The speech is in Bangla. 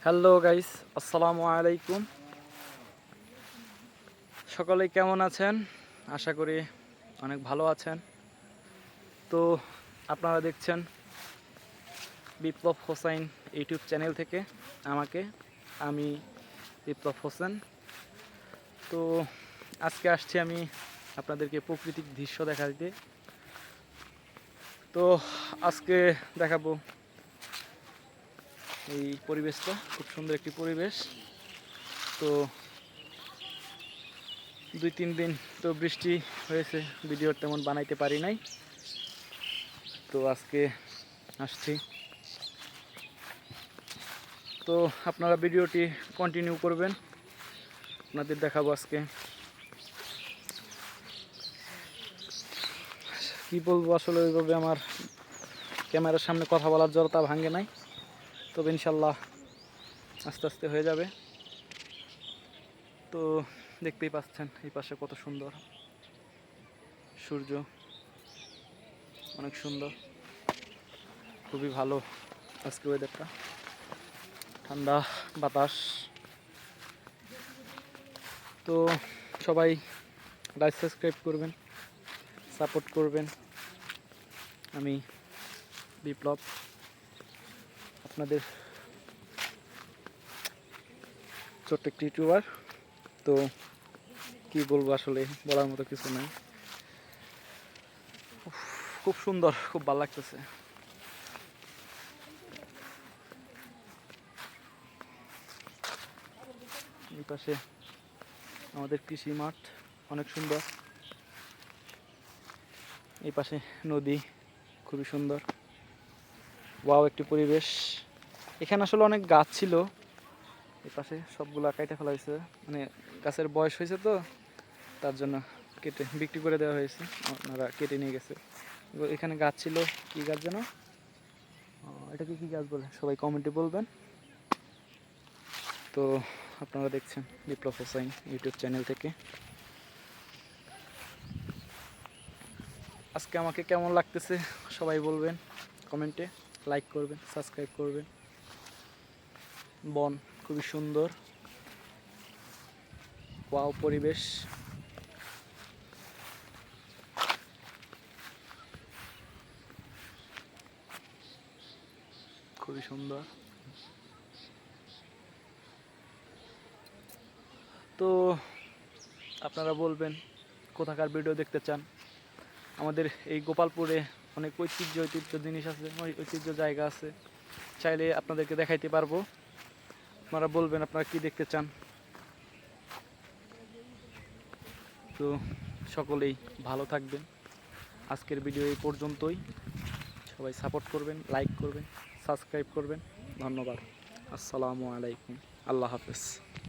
হ্যালো গাইস, আসসালামু আলাইকুম। সকলেই কেমন আছেন? আশা করি অনেক ভালো আছেন। তো আপনারা দেখছেন বিপ্লব হোসাইন ইউটিউব চ্যানেল থেকে আমাকে। আমি বিপ্লব হোসেন। তো আজকে আসছি আমি আপনাদেরকে প্রাকৃতিক দৃশ্য দেখাতে। তো আজকে দেখাবো এই পরিবেশটা, খুব সুন্দর একটি পরিবেশ। তো 2-3 দিন তো বৃষ্টি হয়েছে, ভিডিও তেমন বানাইতে পারি নাই। তো আজকে আসছি। তো আপনারা ভিডিওটি কন্টিনিউ করবেন, আপনাদের দেখাবো আজকে। কি বলবো আসলে, ওইভাবে আমার ক্যামেরার সামনে কথা বলার জড়তা ভাঙে নাই, তবে ইনশাল্লাহ আস্তে আস্তে হয়ে যাবে। তো দেখতেই পাচ্ছেন এই পাশে কত সুন্দর সূর্য, অনেক সুন্দর, খুবই ভালো আজকে ওয়েদারটা, ঠান্ডা বাতাস। তো সবাই লাইক সাবস্ক্রাইব করবেন, সাপোর্ট করবেন। আমি বিপ্লব, আপনাদের ছোট্ট একটি ইউটিউবার। তো কি বলবো, আসলে বলার মতো কিছু নাই। খুব সুন্দর, খুব ভালো লাগতেছে। এই পাশে আমাদের কৃষি মাঠ, অনেক সুন্দর। এই পাশে নদী, খুবই সুন্দর। ওয়াও একটি পরিবেশ। এখানে আসলে অনেক গাছ ছিল, এই পাশে সবগুলা কেটে ফেলা হয়েছে, মানে গাছের বয়স হয়েছে তো তার জন্য কেটে বিক্রি করে দেওয়া হয়েছে, আপনারা কেটে নিয়ে গেছে। এখানে গাছ ছিল, কি গাছ যেন, এটাকে কি গাছ বলে সবাই কমেন্টে বলবেন। তো আপনারা দেখছেন বিপ্লব হোসাইন ইউটিউব চ্যানেল থেকে। আজকে আমাকে কেমন লাগতেছে সবাই বলবেন কমেন্টে, লাইক করবেন, সাবস্ক্রাইব করবেন। বন খুবই সুন্দর, ওয়াও পরিবেশ। খুবই সুন্দর। তো আপনারা বলবেন কোথাকার ভিডিও দেখতে চান। আমাদের এই গোপালপুরে অনেক ঐতিহ্য জিনিস আছে, ঐতিহ্য জায়গা আছে, চাইলে আপনাদেরকে দেখাইতে পারবো। আপনারা বলবেন আপনারা কি দেখতে চান। তো সকলেই ভালো থাকবেন। আজকের ভিডিও এই পর্যন্তই। সবাই সাপোর্ট করবেন, লাইক করবেন, সাবস্ক্রাইব করবেন। ধন্যবাদ। আসসালামু আলাইকুম। আল্লাহ হাফেজ।